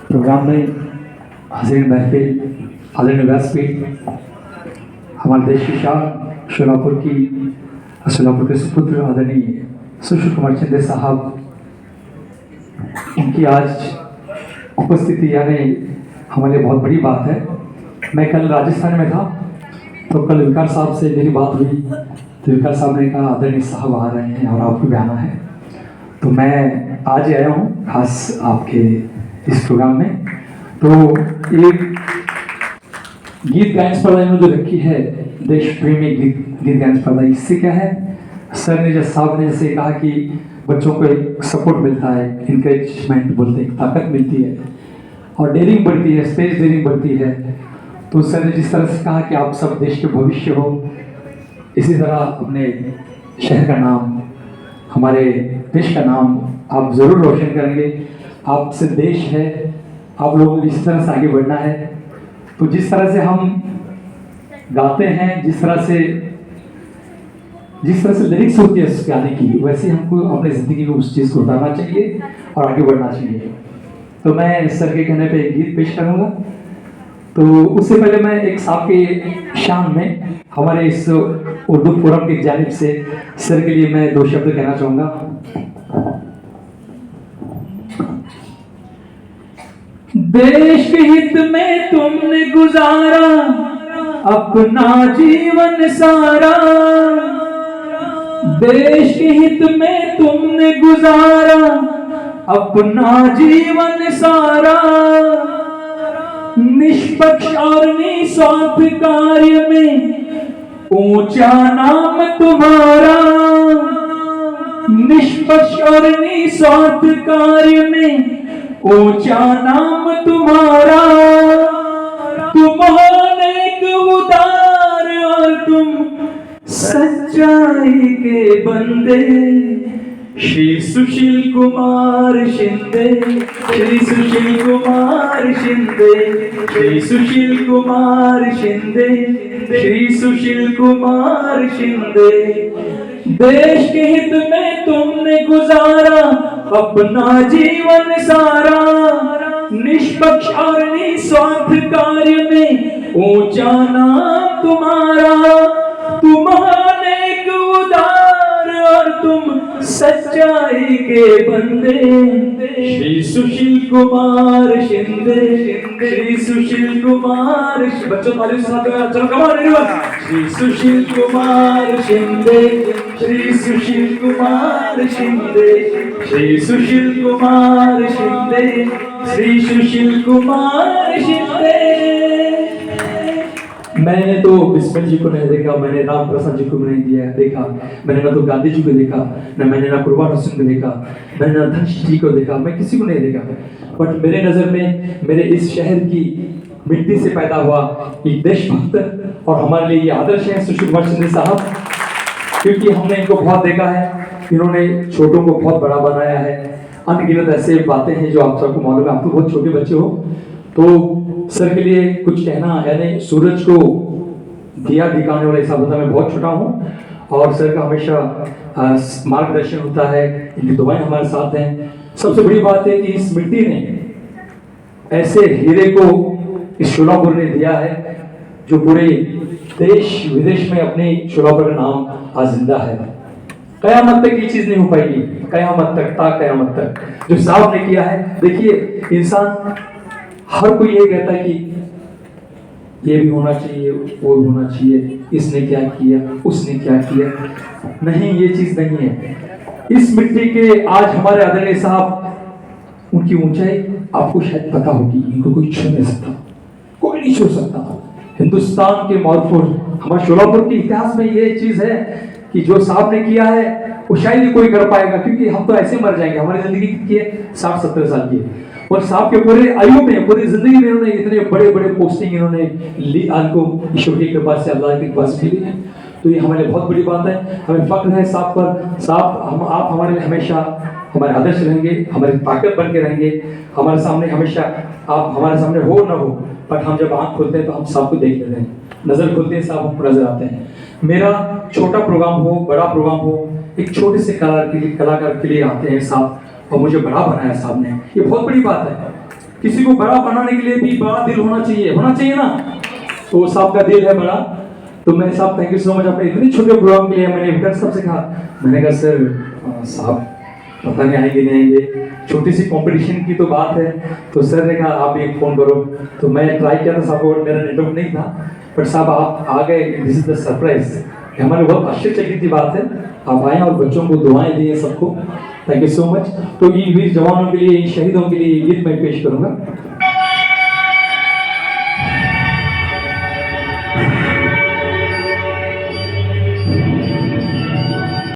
Programme में हाजिर महफिल, आदरणीय व्यासपीठ, हमारे देश की शान सोलापुर के सुपुत्र आदरणीय सुशील कुमार शिंदे साहब, उनकी आज उपस्थिति यानी हमारे लिए बहुत बड़ी बात है। मैं कल राजस्थान में था तो कल विकार साहब से मेरी बात हुई तो विकार साहब ने कहा आदरणीय साहब आ रहे हैं और आपको भी आना है, तो मैं आज आया हूँ खास आपके इस प्रोग्राम में। तो एक गीत गायन स्पर्धा इन्होंने जो रखी है, देश प्रेमी गीत गायन स्पर्धा, इससे क्या है, सर ने जैसे साहब ने जैसे कहा कि बच्चों को एक सपोर्ट मिलता है, इंकरेजमेंट बोलते हैं, ताकत मिलती है और डेयरिंग बढ़ती है, स्टेज डेयरिंग बढ़ती है। तो सर ने जिस तरह से कहा कि आप सब देश के भविष्य हो, इसी तरह अपने शहर का नाम, हमारे देश का नाम आप ज़रूर रोशन करेंगे। आपसे देश है, आप लोगों को इस तरह से आगे बढ़ना है। तो जिस तरह से हम गाते हैं, जिस तरह से लिरिक्स होती है उस गाने की, वैसे हमको अपनी ज़िंदगी में उस चीज़ को उतारना चाहिए और आगे बढ़ना चाहिए। तो मैं सर के कहने पे एक गीत पेश करूँगा। तो उससे पहले मैं एक साहब के शान में हमारे इस उर्दू फोरम की जानिब से सर के लिए मैं 2 शब्द कहना चाहूँगा। देश के हित में तुमने गुजारा अपना जीवन सारा, देश के हित में तुमने गुजारा अपना जीवन सारा, निष्पक्ष और निस्वार्थ कार्य में ऊंचा नाम तुम्हारा, निष्पक्ष और निस्वार्थ कार्य में ऊंचा नाम तुम्हारा। तुम हो नेक उदार और तुम सच्चाई के बंदे, श्री सुशील कुमार शिंदे, श्री सुशील कुमार शिंदे, श्री सुशील कुमार शिंदे, श्री सुशील कुमार शिंदे। देश के हित में तुमने गुजारा अपना जीवन सारा, निष्पक्ष और निस्वार्थ कार्य में ऊंचा नाम तुम्हारा। तुम नेक उदार और तुम सच्चाई के बंदे, श्री सुशील कुमार शिंदे, श्री सुशील कुमार, बच्चों ताली से चलो कमाल, श्री सुशील कुमार शिंदे, श्री सुशील कुमार शिंदे, श्री सुशील कुमार शिंदे, श्री सुशील कुमार शिंदे। मैंने तो बिस्मिल जी को नहीं देखा, मैंने राम प्रसाद जी को नहीं देखा, मैंने ना तो गांधी जी को देखा, मैंने ना कुर्बान हुसैन को देखा, मैंने ना धनश जी को देखा, मैं किसी को नहीं देखा। बट मेरे नज़र में मेरे इस शहर की मिट्टी से पैदा हुआ एक देशभक्त और हमारे लिए ये आदर्श है सुशील कुमार शिंदे साहब, क्योंकि हमने इनको बहुत देखा है, इन्होंने छोटों को बहुत बड़ा बनाया है। अनगिनत ऐसे बातें हैं जो आप सबको मालूम है, आप तो बहुत छोटे बच्चे हो। तो सर के लिए कुछ कहना, यानी सूरज को दिया दिखाने वाला हिसाब होता है, मैं बहुत छोटा हूँ और सर का हमेशा मार्गदर्शन होता है, इनकी दुआएं हमारे साथ हैं। सबसे बड़ी बात है कि इस मिट्टी ने ऐसे हीरे को इस शोलापुर ने दिया है जो पूरे देश विदेश में अपने शोलापुर का नाम आज जिंदा है। कयामत तक ये चीज नहीं हो पाएगी, कयामत तक, कयामत तक जो साहब ने किया है। देखिए, इंसान हर कोई ये कहता है कि ये भी होना चाहिए, वो भी होना चाहिए, इसने क्या किया, उसने क्या किया। नहीं, ये चीज नहीं है। इस मिट्टी के आज हमारे आदरणीय साहब, उनकी ऊंचाई आपको शायद पता होगी, इनको कोई छू नहीं सकता, कोई नहीं छू सकता। हिंदुस्तान के मौरपुर, हमारे शोलापुर के इतिहास में ये चीज है कि जो साहब ने किया है वो शायद ही कोई कर पाएगा, क्योंकि हम तो ऐसे मर जाएंगे। हमारी जिंदगी कितनी है, 60-70 साल की, और साहब के पूरे आयु में, पूरी जिंदगी में इन्होंने इतने बड़े बड़े पोस्टिंग इन्होंने ली, आपको ईश्वर की कृपा से, अल्लाह की कृपा से मिली है। तो ये हमारे लिए बहुत बड़ी बात है, हमें फख्र है साहब पर। साहब, आप हमारे लिए हमेशा हमारे आदर्श रहेंगे, हमारी ताकत बन के रहेंगे। हमारे सामने हमेशा, आप हमारे सामने हो ना हो, पर हम जब आँख खोलते हैं तो हम साहब को देख लेते हैं, नजर खोलते हैं साहब हमको नजर आते हैं। मेरा छोटा प्रोग्राम हो, बड़ा प्रोग्राम हो, एक छोटे से कलाकार के लिए आते हैं साहब, और मुझे बड़ा बनाया साहब ने, ये बहुत बड़ी बात है। किसी को बड़ा बनाने के लिए भी बड़ा दिल होना चाहिए ना। तो साहब का दिल है बड़ा। तो मैं साहब थैंक यू सो मच, अपने इतने छोटे प्रोग्राम के लिए मैंने विकास साहब से कहा, मैंने कहा सर साहब पता नहीं आएंगे नहीं आएंगे, छोटी सी कंपटीशन की तो बात है। तो सर ने कहा आप एक फ़ोन करो। तो मैं ट्राई किया था साहब को, मेरा नेटवर्क नहीं था, बट साहब आप आ गए। This is the surprise. हमारे बहुत आश्चर्यचकित की बात है, आप आए और बच्चों को दुआएं दी सबको। Thank you so much. तो इन वीर जवानों के लिए, इन शहीदों के लिए ये गीत मैं पेश करूंगा।